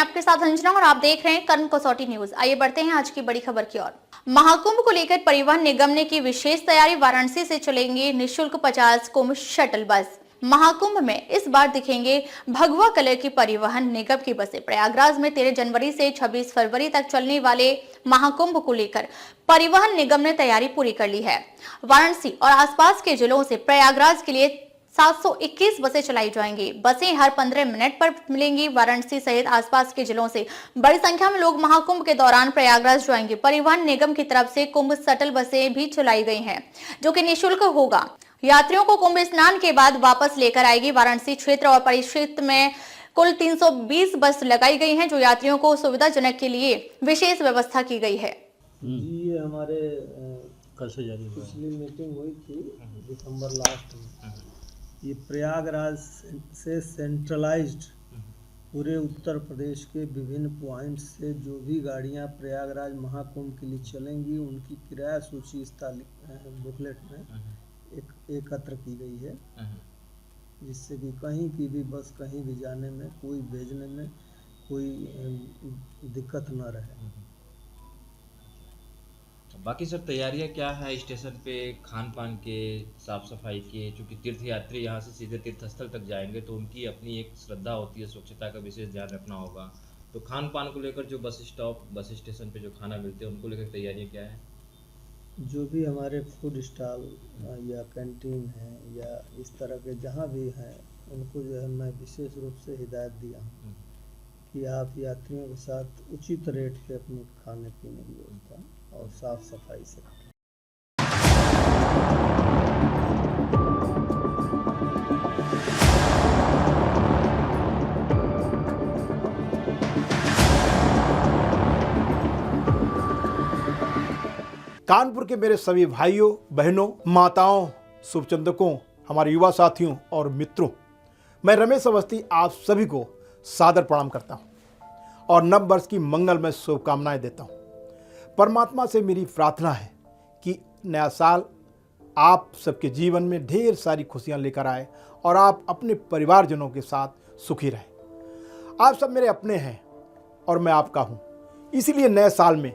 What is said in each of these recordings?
मैं आपके साथ अंजना और आप देख रहे हैं कर्म कसौटी न्यूज। आइए बढ़ते हैं आज की बड़ी खबर की ओर। महाकुंभ को लेकर परिवहन निगम ने की विशेष तैयारी। वाराणसी से चलेंगे निःशुल्क 50 कुंभ शटल बस। महाकुंभ में इस बार दिखेंगे भगवा कलर की परिवहन निगम की बसें। प्रयागराज में 13 जनवरी से 26 फरवरी तक चलने वाले महाकुंभ को लेकर परिवहन निगम ने तैयारी पूरी कर ली है। वाराणसी और आसपास के जिलों से प्रयागराज के लिए 721 बसें चलाई जाएंगी। बसें हर 15 मिनट पर मिलेंगी। वाराणसी सहित आसपास के जिलों से बड़ी संख्या में लोग महाकुंभ के दौरान प्रयागराज जाएंगे। परिवहन निगम की तरफ से कुंभ शटल बसें भी चलाई गई हैं, जो कि निःशुल्क होगा। यात्रियों को कुंभ स्नान के बाद वापस लेकर आएगी। वाराणसी क्षेत्र और परिक्षेत्र में कुल 320 बस लगाई गई हैं, जो यात्रियों को सुविधाजनक के लिए विशेष व्यवस्था की गई है। ये हमारे कल से जारी हुआ है। पिछली मीटिंग हुई थी दिसंबर लास्ट में। ये प्रयागराज से सेंट्रलाइज्ड पूरे उत्तर प्रदेश के विभिन्न पॉइंट्स से जो भी गाड़ियां प्रयागराज महाकुंभ के लिए चलेंगी, उनकी किराया सूची इस बुकलेट में एकत्र की गई है, जिससे कि कहीं की भी बस कहीं भी जाने में, कोई भेजने में कोई दिक्कत न रहे। बाकी सर तैयारियां क्या है स्टेशन पे, खान पान के, साफ सफाई के? चूंकि तीर्थ यात्री यहाँ से सीधे तीर्थ स्थल तक जाएंगे तो उनकी अपनी एक श्रद्धा होती है, स्वच्छता का विशेष ध्यान रखना होगा। तो खान पान को लेकर जो बस स्टॉप, बस स्टेशन पे जो खाना मिलते हैं, उनको लेकर तैयारियां क्या है? जो भी हमारे फूड स्टॉल या कैंटीन है या इस तरह के जहाँ भी हैं, उनको जो है मैं विशेष रूप से हिदायत दिया हूँ कि आप यात्रियों के साथ उचित रेट पे अपने खाने पीने की व्यवस्था और साफ सफाई से करें। कानपुर के मेरे सभी भाइयों, बहनों, माताओं, शुभचिंतकों, हमारे युवा साथियों और मित्रों, मैं रमेश अवस्थी आप सभी को सादर प्रणाम करता हूं और नव वर्ष की मंगलमय शुभकामनाएं देता हूं। परमात्मा से मेरी प्रार्थना है कि नया साल आप सबके जीवन में ढेर सारी खुशियां लेकर आए और आप अपने परिवारजनों के साथ सुखी रहें। आप सब मेरे अपने हैं और मैं आपका हूं, इसीलिए नए साल में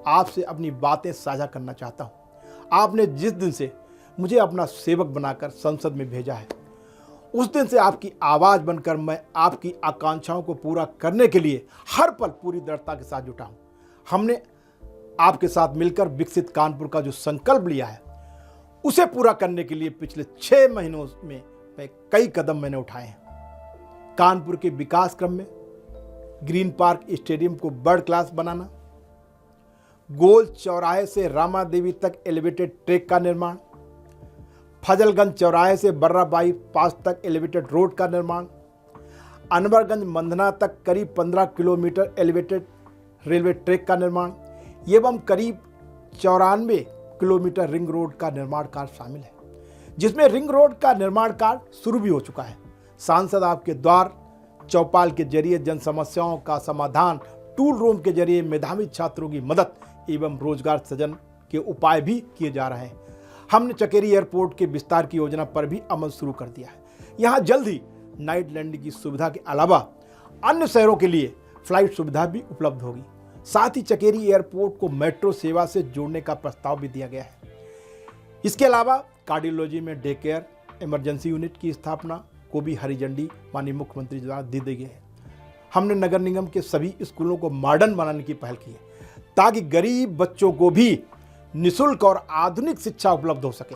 आपसे अपनी बातें साझा करना चाहता हूं। आपने जिस दिन से मुझे अपना सेवक बनाकर संसद में भेजा है, उस दिन से आपकी आवाज़ बनकर मैं आपकी आकांक्षाओं को पूरा करने के लिए हर पल पूरी दृढ़ता के साथ जुटा हूं। हमने आपके साथ मिलकर विकसित कानपुर का जो संकल्प लिया है, उसे पूरा करने के लिए पिछले 6 महीनों में कई कदम मैंने उठाए हैं। कानपुर के विकास क्रम में ग्रीन पार्क स्टेडियम को वर्ल्ड क्लास बनाना, गोल चौराहे से रामा देवी तक एलिवेटेड ट्रैक का निर्माण, फजलगंज चौराहे से बर्राबाई पास तक एलिवेटेड रोड का निर्माण, अनवरगंज मंधना तक करीब 15 किलोमीटर एलिवेटेड रेलवे ट्रैक का निर्माण एवं करीब 94 किलोमीटर रिंग रोड का निर्माण कार्य शामिल है, जिसमें रिंग रोड का निर्माण कार्य शुरू भी हो चुका है। सांसद आपके द्वार चौपाल के जरिए जन समस्याओं का समाधान, टूल रूम के जरिए मेधावी छात्रों की मदद एवं रोजगार सृजन के उपाय भी किए जा रहे हैं। हमने चकेरी एयरपोर्ट के विस्तार की योजना पर भी अमल शुरू कर दिया है। यहाँ जल्द ही नाइट लैंडिंग की सुविधा के अलावा अन्य शहरों के लिए फ्लाइट सुविधा भी उपलब्ध होगी। साथ ही चकेरी एयरपोर्ट को मेट्रो सेवा से जोड़ने का प्रस्ताव भी दिया गया है। इसके अलावा कार्डियोलॉजी में डे केयर इमरजेंसी यूनिट की स्थापना को भी हरी झंडी माननीय मुख्यमंत्री द्वारा दी गई है। हमने नगर निगम के सभी स्कूलों को मॉडर्न बनाने की पहल की है, ताकि गरीब बच्चों को भी निःशुल्क और आधुनिक शिक्षा उपलब्ध हो सके।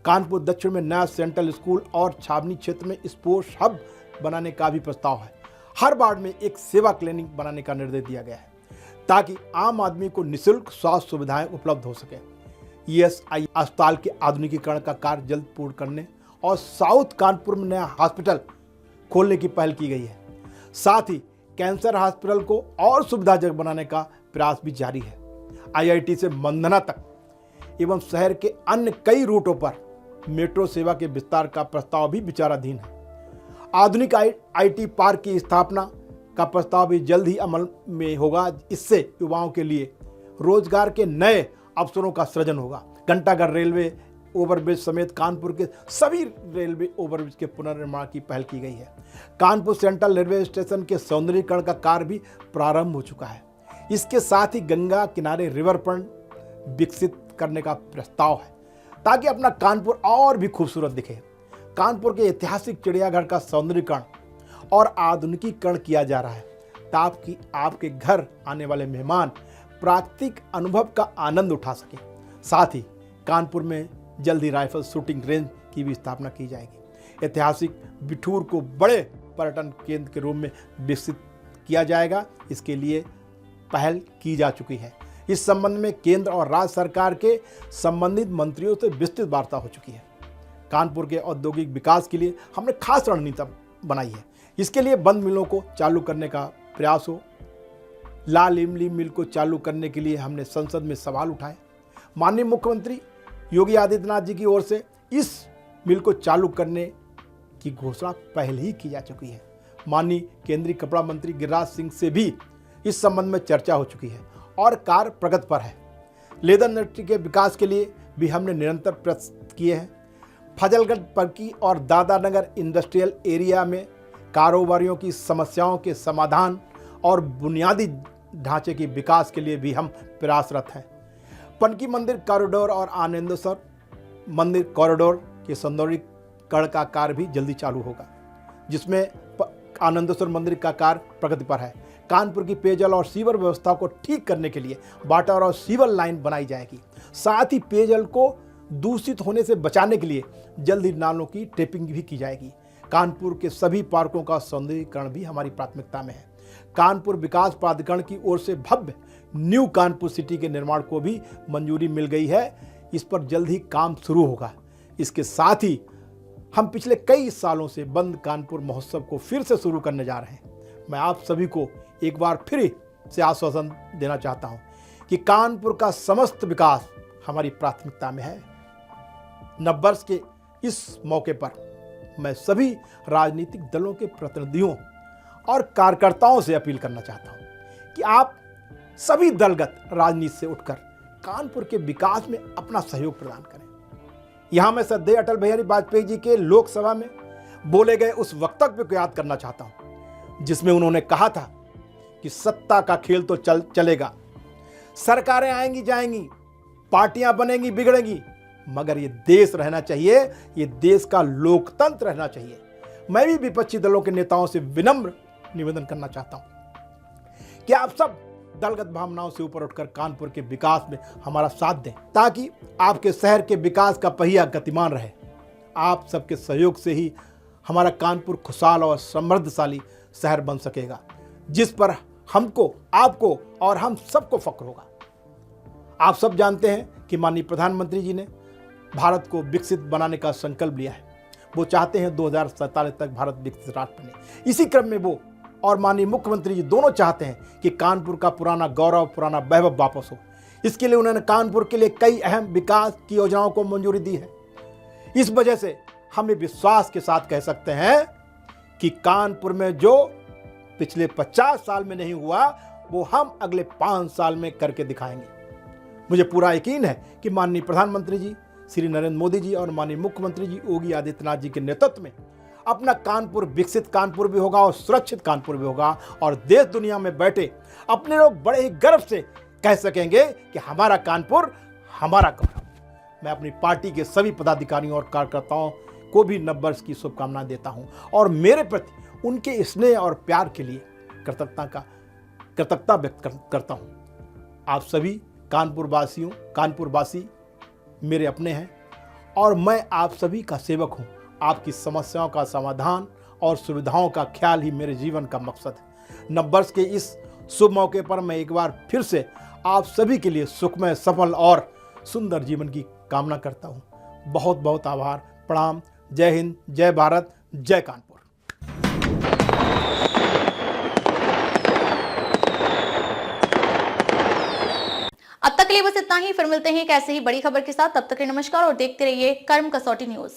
कानपुर दक्षिण में नया सेंट्रल स्कूल और छावनी क्षेत्र में स्पोर्ट्स हब बनाने का भी प्रस्ताव है। हर वार्ड में एक सेवा क्लिनिक बनाने का निर्देश दिया गया है, ताकि आम आदमी को निःशुल्क स्वास्थ्य सुविधाएं उपलब्ध हो सके। ESI अस्पताल के आधुनिकीकरण का कार्य जल्द पूर्ण करने और साउथ कानपुर में नया हॉस्पिटल खोलने की पहल की गई है। साथ ही कैंसर हॉस्पिटल को और सुविधाजनक बनाने का प्रयास भी जारी है। IIT से मंधना तक एवं शहर के अन्य कई रूटों पर मेट्रो सेवा के विस्तार का प्रस्ताव भी विचाराधीन है। आधुनिक IT पार्क की स्थापना का प्रस्ताव भी जल्द ही अमल में होगा। इससे युवाओं के लिए रोजगार के नए अवसरों का सृजन होगा। घंटाघर रेलवे ओवरब्रिज समेत कानपुर के सभी रेलवे ओवरब्रिज के पुनर्निर्माण की पहल की गई है। कानपुर सेंट्रल रेलवे स्टेशन के सौंदर्यीकरण का कार्य भी प्रारंभ हो चुका है। इसके साथ ही गंगा किनारे रिवर फ्रंट विकसित करने का प्रस्ताव है ताकि अपना कानपुर और भी खूबसूरत दिखे। कानपुर के ऐतिहासिक चिड़ियाघर का सौंदर्यीकरण और आधुनिकीकरण किया जा रहा है ताकि आपके घर आने वाले मेहमान प्राकृतिक अनुभव का आनंद उठा सके। साथ ही कानपुर में जल्द ही राइफल शूटिंग रेंज की भी स्थापना की जाएगी। ऐतिहासिक बिठूर को बड़े पर्यटन केंद्र के रूप में विकसित किया जाएगा। इसके लिए पहल की जा चुकी है। इस संबंध में केंद्र और राज्य सरकार के संबंधित मंत्रियों से विस्तृत वार्ता हो चुकी है। कानपुर के औद्योगिक विकास के लिए हमने खास रणनीति बनाई है। इसके लिए बंद मिलों को चालू करने का प्रयास हो। लाल इमली मिल को चालू करने के लिए हमने संसद में सवाल उठाए। माननीय मुख्यमंत्री योगी आदित्यनाथ जी की ओर से इस मिल को चालू करने की घोषणा पहले ही की जा चुकी है। माननीय केंद्रीय कपड़ा मंत्री गिरिराज सिंह से भी इस संबंध में चर्चा हो चुकी है और कार्य प्रगति पर है। लेदर इंडस्ट्री के विकास के लिए भी हमने निरंतर प्रयास किए हैं। फजलगढ़ पर्की और दादानगर इंडस्ट्रियल एरिया में कारोबारियों की समस्याओं के समाधान और बुनियादी ढांचे के विकास के लिए भी हम प्रयासरत हैं। पनकी मंदिर कॉरिडोर और आनंदेश्वर मंदिर कॉरिडोर के सौंदर्यीकरण का कार्य भी जल्दी चालू होगा, जिसमें आनंदेश्वर मंदिर का कार्य प्रगति पर है। कानपुर की पेयजल और सीवर व्यवस्था को ठीक करने के लिए वाटर और सीवर लाइन बनाई जाएगी। साथ ही पेयजल को दूषित होने से बचाने के लिए जल्द ही नालों की टेपिंग भी की जाएगी। कानपुर के सभी पार्कों का सौंदर्यीकरण भी हमारी प्राथमिकता में है। कानपुर विकास प्राधिकरण की ओर से भव्य न्यू कानपुर सिटी के निर्माण को भी मंजूरी मिल गई है। इस पर जल्द ही काम शुरू होगा। इसके साथ ही हम पिछले कई सालों से बंद कानपुर महोत्सव को फिर से शुरू करने जा रहे हैं। मैं आप सभी को एक बार फिर से आश्वासन देना चाहता हूं कि कानपुर का समस्त विकास हमारी प्राथमिकता में है। नववर्ष के इस मौके पर मैं सभी राजनीतिक दलों के प्रतिनिधियों और कार्यकर्ताओं से अपील करना चाहता हूं कि आप सभी दलगत राजनीति से उठकर कानपुर के विकास में अपना सहयोग प्रदान करें। यहां मैं श्रद्धेय अटल बिहारी वाजपेयी जी के लोकसभा में बोले गए उस वक्तव्य को याद करना चाहता हूं, जिसमें उन्होंने कहा था कि सत्ता का खेल तो चलेगा, सरकारें आएंगी जाएंगी, पार्टियां बनेंगी बिगड़ेंगी, मगर ये देश रहना चाहिए, ये देश का लोकतंत्र रहना चाहिए। मैं भी विपक्षी दलों के नेताओं से विनम्र निवेदन करना चाहता हूं कि आप सब दलगत भावनाओं से ऊपर उठकर कानपुर के विकास में हमारा साथ दें, ताकि आपके शहर के विकास का पहिया गतिमान रहे। आप सबके सहयोग से ही हमारा कानपुर खुशहाल और समृद्धशाली शहर बन सकेगा, जिस पर हमको, आपको और हम सबको फख्र होगा। आप सब जानते हैं कि माननीय प्रधानमंत्री जी ने भारत को विकसित बनाने का संकल्प लिया है। वो चाहते हैं 2047 तक भारत विकसित राष्ट्र बने। इसी क्रम में वो और माननीय मुख्यमंत्री जी दोनों चाहते हैं कि कानपुर का पुराना गौरव, पुराना वैभव वापस हो। इसके लिए उन्होंने कानपुर के लिए कई अहम विकास की योजनाओं को मंजूरी दी है। इस वजह से हमें विश्वास के साथ कह सकते हैं कि कानपुर में जो पिछले 50 साल में नहीं हुआ, वो हम अगले 5 साल में करके दिखाएंगे। मुझे पूरा यकीन है कि माननीय प्रधानमंत्री जी श्री नरेंद्र मोदी जी और माननीय मुख्यमंत्री जी योगी आदित्यनाथ जी के नेतृत्व में अपना कानपुर विकसित कानपुर भी होगा और सुरक्षित कानपुर भी होगा, और देश दुनिया में बैठे अपने लोग बड़े ही गर्व से कह सकेंगे कि हमारा कानपुर हमारा गौरव। मैं अपनी पार्टी के सभी पदाधिकारियों और कार्यकर्ताओं को भी नववर्ष की शुभकामनाएं देता हूं और मेरे प्रति उनके स्नेह और प्यार के लिए कृतज्ञता व्यक्त करता हूं। आप सभी कानपुरवासी मेरे अपने हैं और मैं आप सभी का सेवक हूं। आपकी समस्याओं का समाधान और सुविधाओं का ख्याल ही मेरे जीवन का मकसद है। नववर्ष के इस शुभ मौके पर मैं एक बार फिर से आप सभी के लिए सुखमय, सफल और सुंदर जीवन की कामना करता हूं। बहुत बहुत आभार, प्रणाम। जय हिंद, जय भारत, जय कानपुर। अब तक के लिए बस इतना ही। फिर मिलते हैं एक ऐसे ही बड़ी खबर के साथ। तब तक के लिए नमस्कार और देखते रहिए कर्म कसौटी न्यूज।